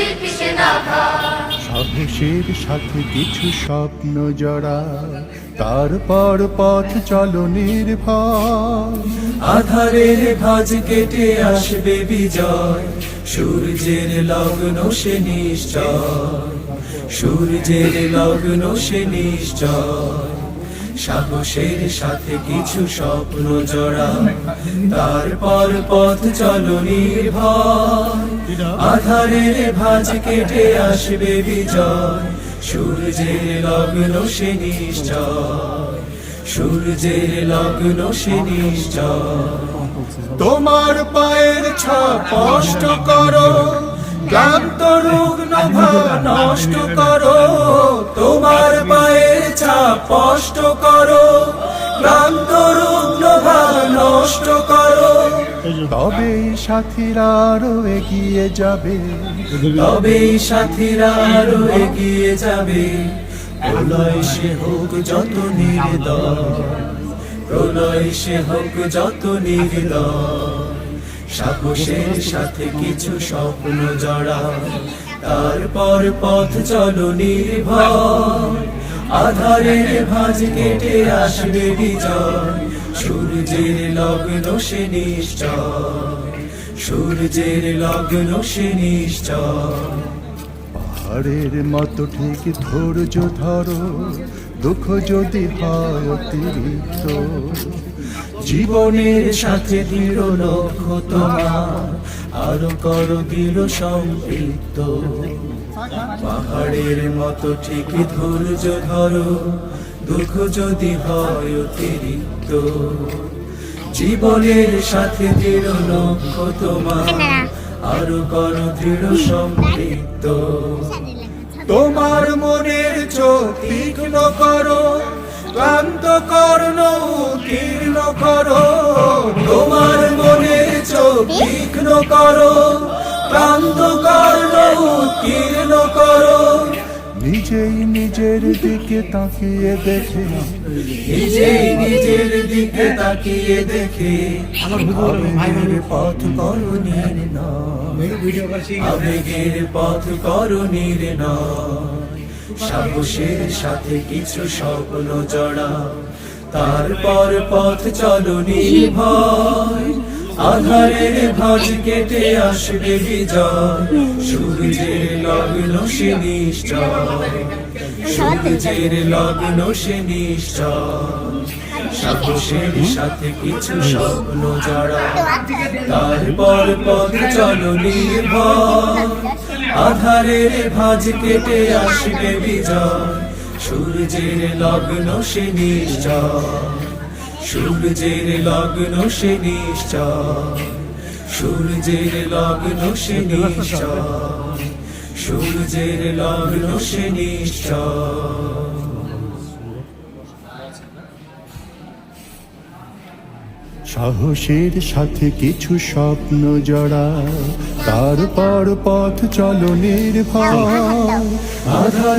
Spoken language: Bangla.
শিল্পী সেনাঘাত। সাহসের সাথে কিছু স্বপ্ন জড়া, তারপর পথ চলো নির্ভয়। আধারের ভাঁজ কেটে আসবে বিজয়, সূর্যের লগ্ন সে নিশ্চয়, সূর্যের লগ্ন সে নিশ্চয়। সাহসের সাথে কিছু স্বপ্ন জড়া, তারপর পথ চলো নির্ভয়। আধারের ভাঁজ কেটে আসবে বিজয়, সূর্যের লগ্ন সে নিশ্চয়, সূর্যের লগ্ন সে নিশ্চয়। তোমার পায়ের ছাপ স্পষ্ট করো, ক্লান্ত রুগ্ন ভাব নষ্ট করো, তোমার পায়ের ছাপ স্পষ্ট করো, ক্লান্ত রুগ্ন ভাব নষ্ট করো। তবেই সাথীরা আরো এগিয়ে যাবে, তবেই সাথীরা আরো এগিয়ে যাবে। প্রলয় সে হোক যত নির্দয়, প্রলয় সে হোক যত নির্দয়। সাহসের সাথে কিছু স্বপ্ন জড়া, তারপর পথ চলো নির্ভয়। আধারের ভাঁজ কেটে আসবে বিজয়, সূর্যের লগ্ন সে নিশ্চয়, সূর্যের লগ্ন সে নিশ্চয়। পাহাড়ের মতো ঠিক ধৈর্য ধরো, দুঃখ যদি হয় অতিরিক্ত। জীবনের সাথে দৃঢ় লক্ষ্য তোমার, আরো করো দৃঢ় সম্পৃক্ত। পাহাড়ের মতো ঠিক ধৈর্য ধরো, দুঃখ যদি হয় অতিরিক্ত। জীবনের সাথে দৃঢ় লক্ষ্য তোমার, আরো করো দৃঢ় সম্পৃক্ত। তোমার মনের চোখ তীক্ষ্ণ করো, ক্লান্ত কর্ণ উত্তীর্ণ করো। তোমার মনের চোখ তীক্ষ্ণ করো, ক্লান্ত কর্ণ উত্তীর্ণ করো। নিজেই নিজের দিকে তাকিয়ে দেখে, নিজেই নিজের দিকে তাকিয়ে দেখে, আবেগের পথ করো নির্ণয়, আবেগের পথ করো নির্ণয়। সাহসের সাথে কিছু স্বপ্ন জড়া, তারপর পথ চলো নির্ভয়। আধারের ভাঁজ কেটে আসবে বিজয়, সূর্যের লগ্ন সে নিশ্চয়, সূর্যের লগ্ন সে নিশ্চয়। সাহসের সাথে কিছু স্বপ্ন জড়া, তারপর পথ চলো নির্ভয়। আধারের ভাঁজ কেটে আসবে বিজয়, সূর্যের লগ্ন সে নিশ্চয়, সূর্যের লগ্ন সে নিশ্চয়, সূর্যের লগ্ন সে নিশ্চয়, সূর্যের লগ্ন সে নিশ্চয়। সাহসের সাথে কিছু স্বপ্ন জড়া, তারপর পথ চলো নির্ভয়। আধার